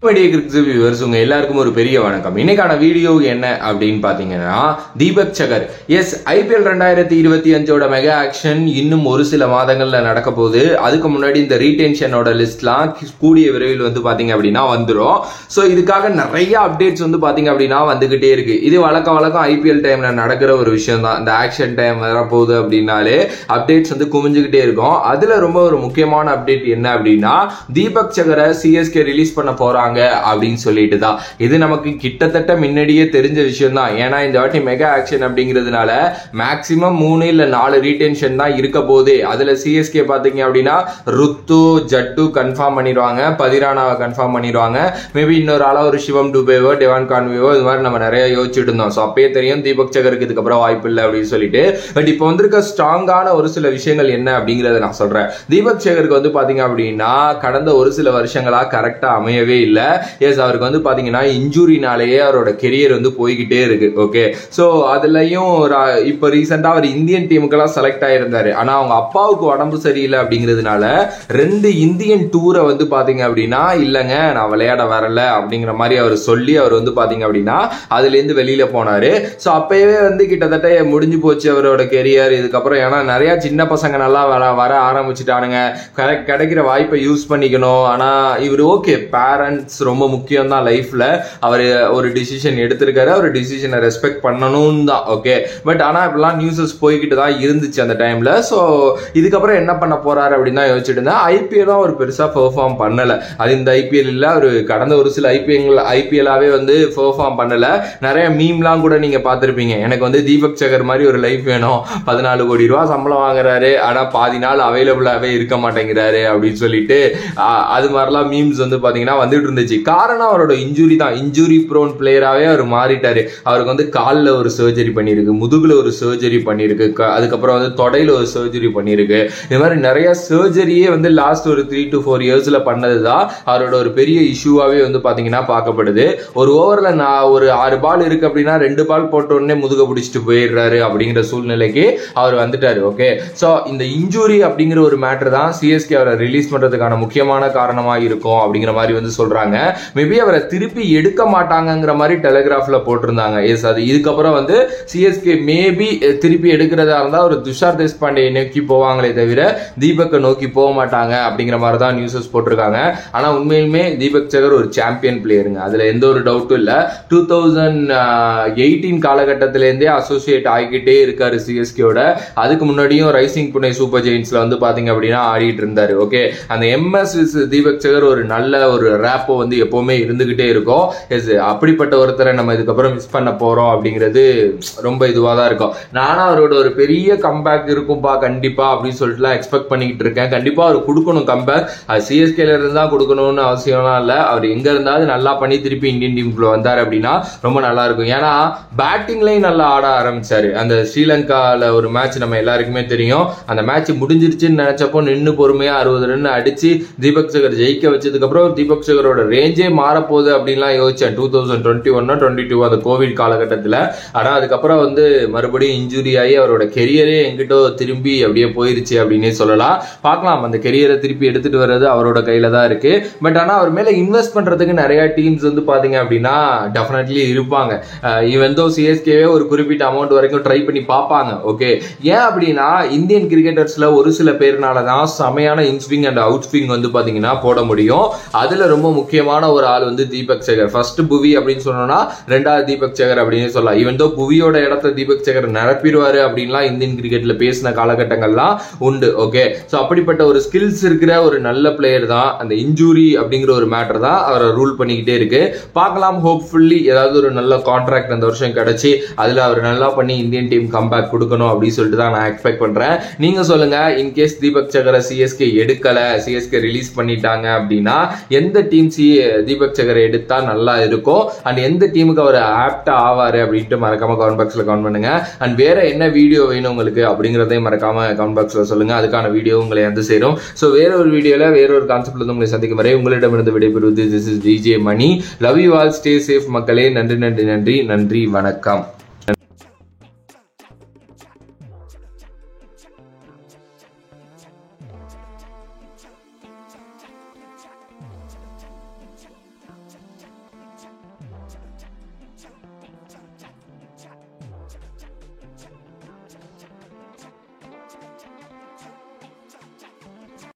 Viewers உங்க எல்லாருக்கும் ஒரு பெரிய வணக்கம். இன்னைக்கான வீடியோ என்ன அப்படின்னு பாத்தீங்கன்னா, தீபக் சகர் எஸ் ஐபிஎல் 2025ஓட மெகா ஆக்ஷன் இன்னும் ஒரு சில மாதங்கள்ல நடக்க போகுது. அதுக்கு முன்னாடி இந்த ரீடென்ஷனோட லிஸ்ட்லாம் கூடிய விரைவில் வந்து பாத்தீங்க அப்படின்னா வந்துடும். ஸோ இதுக்காக நிறைய அப்டேட்ஸ் வந்து பாத்தீங்க அப்படின்னா வந்துகிட்டே இருக்கு. இது வழக்கம் ஐபிஎல் டைம்ல நடக்கிற ஒரு விஷயம் தான். இந்த ஆக்ஷன் டைம் வரப்போகுது அப்படின்னாலே அப்டேட்ஸ் வந்து குமிஞ்சுக்கிட்டே இருக்கும். அதுல ரொம்ப ஒரு முக்கியமான அப்டேட் என்ன அப்படின்னா, தீபக் சகரை சிஎஸ்கே ரிலீஸ் பண்ண போறாங்க அப்படின்னு சொல்லிட்டு தான். இது நமக்கு கிட்டத்தட்ட முன்னாடியே தெரிஞ்ச விஷயம் தான். ஏன்னா இந்த வாட்டி மெகா ஆக்ஷன் அப்படிங்கிறதுனால மேக்சிமம் 3 இல்ல 4 ரீடென்ஷன் தான் இருக்க போதே. அதுல சிஎஸ்கே பாத்தீங்க அப்படின்னா ருத்து ஜட்டு கன்ஃபார்ம் பண்ணிடுவாங்க, பதிரானாவை கன்ஃபார்ம் பண்ணிடுவாங்க, மேபி இன்னொரு ஆளா ஒரு சிவம் டுபேவோ டெவான் கான்வேவோ இது மாதிரி நம்ம நிறைய யோசிச்சுட்டு இருந்தோம். ஸோ அப்பயே தெரியும் தீபக் சகருக்கு இதுக்கப்புறம் வாய்ப்பு இல்லை அப்படின்னு சொல்லிட்டு. பட் இப்போ வந்திருக்க ஸ்ட்ராங்கான ஒரு சில விஷயங்கள் என்ன அப்படிங்கறத நான் சொல்றேன். தீபக் சகருக்கு வந்து பாத்தீங்க அப்படின்னா கடந்த ஒரு சில வருஷங்களா கரெக்டா அமையவே இல்லை. எஸ் அவருக்கு வந்து பாத்தீங்கன்னா இன்ஜூரினாலேயே அவரோட கெரியர் வந்து போய்கிட்டே இருக்கு. ஓகே, ஸோ அதுலயும் இப்போ ரீசெண்டா அவர் இந்தியன் டீமுக்கெல்லாம் செலக்ட் ஆயிருந்தாரு. ஆனா அவங்க அப்பாவுக்கு உடம்பு சரியில்லை அப்படிங்கிறதுனால 2 இந்தியன் டூரை வந்து பாத்தீங்க அப்படின்னா இல்லைங்க நான் விளையாட வரல அப்படிங்கிற மாதிரி அவர் சொல்லி அவர் வந்து பாத்தீங்க அப்படின்னா அதுல இருந்து வெளியில போனாரு. ஸோ அப்பவே வந்து கிட்டத்தட்ட முடிஞ்சு போச்சு அவரோட கெரியர். இதுக்கப்புறம் ஏன்னா நிறைய சின்ன பசங்க நல்லா வர ஆரம்பிச்சுட்டானுங்க. கிடைக்கிற வாய்ப்பை யூஸ் பண்ணிக்கணும். ஆனா இவர் ஓகே பேரண்ட்ஸ் ரொம்ப முக்கியம் தான் லைஃப்ல. அவர் ஒரு டிசிஷன் எடுத்திருக்காரு, அவர் டிசிஷனை ரெஸ்பெக்ட் பண்ணணும் தான். ஓகே, பட் ஆனா இப்பெல்லாம் நியூஸஸ் போய்கிட்டு தான் இருந்துச்சு அந்த டைம்ல. ஸோ இதுக்கப்புறம் என்ன பண்ண போறாரு அப்படின்னு தான் யோசிச்சுட்டு இருந்தேன். ஐபிஎல்லும் அவர் பெருசா பெர்ஃபார்ம் பண்ணல. அது இந்த ஐபிஎல் இல்ல, அவர் கடந்த ஒரு சில ஐபிஎல்லாவே வந்து பெர்ஃபார்ம் பண்ணல. நிறைய மீம்லாம் கூட நீங்க பார்த்திருப்பீங்க. எனக்கு வந்து தீபக் சகர் மாதிரி ஒரு லைஃப் வேணும், 14 கோடி ரூபாய் சம்பளம் வாங்குறாரு, ஆனா பாதி நாள் அவைலபிளாவே இருக்க மாட்டேங்கிறாரு அப்படின்னு சொல்லிட்டு அது மாதிரிலாம் மீம்ஸ் வந்து பாத்தீங்கன்னா வந்துட்டு இருந்துச்சு. காரணம் அவரோட இன்ஜூரி தான். இன்ஜூரி ப்ரோன் பிளேயராகவே அவர் மாறிட்டாரு. அவருக்கு வந்து காலில் ஒரு சர்ஜரி பண்ணியிருக்கு, முதுகுல ஒரு சர்ஜரி பண்ணியிருக்கு, அதுக்கப்புறம் வந்து தொடையில ஒரு சர்ஜரி பண்ணியிருக்கு. இது மாதிரி நிறைய சர்ஜரியே வந்து லாஸ்ட் ஒரு 3 to 4 இயர்ஸ்ல பண்ணது தான் அவரோட ஒரு பெரிய இஷ்யூவாகவே வந்து பார்த்தீங்கன்னா பார்க்கப்படுது. ஒரு ஓவரில் நான் ஒரு 6 பால் இருக்கு அப்படின்னா 2 பால் போட்ட உடனே முதுக பிடிச்சிட்டு போயிடுறாரு அப்படிங்கிற சூழ்நிலைக்கு அவர் வந்துட்டாரு. ஓகே, ஸோ இந்த இன்ஜூரி அப்படிங்கிற ஒரு மேட்டர் தான் சிஎஸ்கே அவரை ரிலீஸ் பண்றதுக்கான முக்கியமான காரணமாக இருக்கும் அப்படிங்கிற மாதிரி வந்து சொல்றாங்க. மேபி அவரை திருப்பி எடுக்க மாட்டாங்கிற மாதிரி டெலிகிராஃப்ல போட்டிருந்தாங்க. எஸ், அது இதுக்கப்புறம் வந்து சிஎஸ்கே மேபி திருப்பி எடுக்கிறதா இருந்தா ஒரு துஷார் தேஷ்பாண்டே நோக்கி போவாங்களே தவிர தீபக்கை நோக்கி போக மாட்டாங்க அப்படிங்கிற மாதிரி தான் நியூஸஸ் போட்டிருக்காங்க. ஆனா உண்மையிலுமே தீபக் சகர் ஒரு சாம்பியன் பிளேயருங்க, அதுல எந்த ஒரு டவுட்டும் இல்ல. 2018 காலகட்டத்திலேருந்தே அசோசியேட் ஆகிக்கிட்டே இருக்காரு சிஎஸ்கேவோட. அதுக்கு முன்னாடியும் ரைசிங் புனே சூப்பர் ஜெயின்ஸ்ல வந்து பாத்தீங்க அப்படின்னா ஆடிட்டு இருந்தாரு. ஓகே, அந்த எம்எஸ் தீபக் சகர் ஒரு நல்ல ஒரு ரேப்போ வந்து எப்பவுமே இருந்துகிட்டே இருக்கும். அப்படிப்பட்ட ஒருத்தரை நம்ம இதுக்கப்புறம் மிஸ் பண்ண போறோம் அப்படிங்கிறது ரொம்ப இதுவா தான் இருக்கும். நானும் அவரோட ஒரு பெரிய கம்பேக் இருக்கும்பா கண்டிப்பா அப்படின்னு சொல்லிட்டு எக்ஸ்பெக்ட் பண்ணிக்கிட்டு இருக்கேன். கண்டிப்பா அவர் கொடுக்கணும் கம்பேக். அது சிஎஸ்கேல இருந்து தான் கொடுக்கணும்னு அவசியம்லாம் இல்லை. அவர் எங்க இருந்தாலும் நல்லா பண்ணி திருப்பி இந்தியன் டீமுக்குள்ள வந்தார் அப்படின்னா ரொம்ப நல்லா இருக்கும். ஏன்னா பேட்டிங்லையும் நல்லா ஆட ஆரம்பிச்சாரு. அந்த ஸ்ரீலங்கால ஒரு மேட்ச் நம்ம எல்லாருக்குமே தெரியும். அந்த மேட்ச் முடிஞ்சிருச்சுன்னு நினைச்சப்போ நின்று பொறுமையா 60 ரன் அடிச்சு தீபக் சகர் ஜெயிக்க வச்சதுக்கு அப்புறம் தீபக் சகரோட ரேஞ்சே மாறப்போகுது அப்படின்லாம் யோசிச்சேன் 2021-22 அந்த கோவிட் காலகட்டத்தில். ஆனால் அதுக்கப்புறம் வந்து மறுபடியும் இன்ஜூரி ஆகி அவரோட கெரியரே எங்கிட்டோ திரும்பி அப்படியே போயிருச்சு அப்படின்னே சொல்லலாம். பார்க்கலாம், அந்த கெரியரை திருப்பி எடுத்துட்டு வர்றது அவரோட கையில தான் இருக்கு. பட் ஆனால் அவர் மேல இன்வெஸ்ட் பண்றதுக்கு நிறைய டீம்ஸ் வந்து பாத்தீங்க அப்படின்னா டெஃபினெட்லி இருப்பாங்க. ஈவன் தோ சிஎஸ்கேவே ஒரு குறிப்பிட்ட அமௌண்ட் வரைக்கும் ட்ரை பண்ணி பார்ப்பாங்க. ஓகே, ஏன் அப்படின்னா இந்தியன் கிரிக்கெட்டர்ஸ்ல ஒரு சில பேர்னால தான் செமையான இன்ஸ்விங் அண்ட் அவுட் ஸ்விங் வந்து பாத்தீங்கன்னா போட முடியும். அதுல ரொம்ப முக்கியமான ஒரு ஆள் வந்து தீபக் சகர். ஃபர்ஸ்ட் புவி அப்படின்னு சொன்னோம்னா 2வது தீபக் சகர் அப்படின்னு சொல்லலாம். ஈவன் தோ புவியோட இடத்த தீபக் சகர் நிரப்பிடுவாரு அப்படின்லாம் இந்தியன் கிரிக்கெட்ல பேசின காலகட்டங்கள்லாம் உண்டு. ஓகே, ஸோ அப்படிப்பட்ட ஒரு ஸ்கில்ஸ் இருக்கிற ஒரு நல்ல பிளேயர் தான். அந்த இன்ஜூரி அப்படிங்கிற ஒரு மேட்டர் தான் அவரை ரூல் பண்ணிக்கிட்டே இருக்கு. பார்க்கலாம், ஹோப்ஃபுல்லி ஏதாவது ஒரு நல்ல கான்ட்ராக்ட் அந்த வருஷம் கிடைச்சி அதுல அவர் நல்லா பண்ணி இந்தியன் டீம் கம்பேக் கொடுக்கணும் அப்படின்னு சொல்லிட்டு தான் நான் எக்ஸ்பெக்ட் பண்றேன். நீங்க சொல்லுங்க, இன்கேஸ் தீபக் சகரை சிஎஸ்கே எடுக்கல, சிஎஸ்கே ரிலீஸ் பண்ணிட்டாங்க அப்படின்னா எந்த டீம் தீபக் சகரை எடுத்தா நல்லா இருக்கும் அண்ட் எந்த டீமுக்கு அவர் ஆப்டா ஆவாரு அப்படின்ட்டு மறக்காம கமெண்ட் பாக்ஸ்ல கமெண்ட் பண்ணுங்க. அண்ட் வேற என்ன வீடியோ வேணும் உங்களுக்கு அப்படிங்கறதையும் மறக்காம கமெண்ட் பாக்ஸ்ல சொல்லுங்க. அதுக்கான வீடியோ உங்களை வந்து சேரும். ஸோ வேற ஒரு வீடியோல வேற ஒரு கான்செப்ட்ல இருந்து உங்களை சந்திக்கும் வரை உங்களிடமிருந்து விடைபெறுவது this is DJ Mani. Love you all, stay safe மக்களே. நன்றி நன்றி நன்றி நன்றி, வணக்கம்.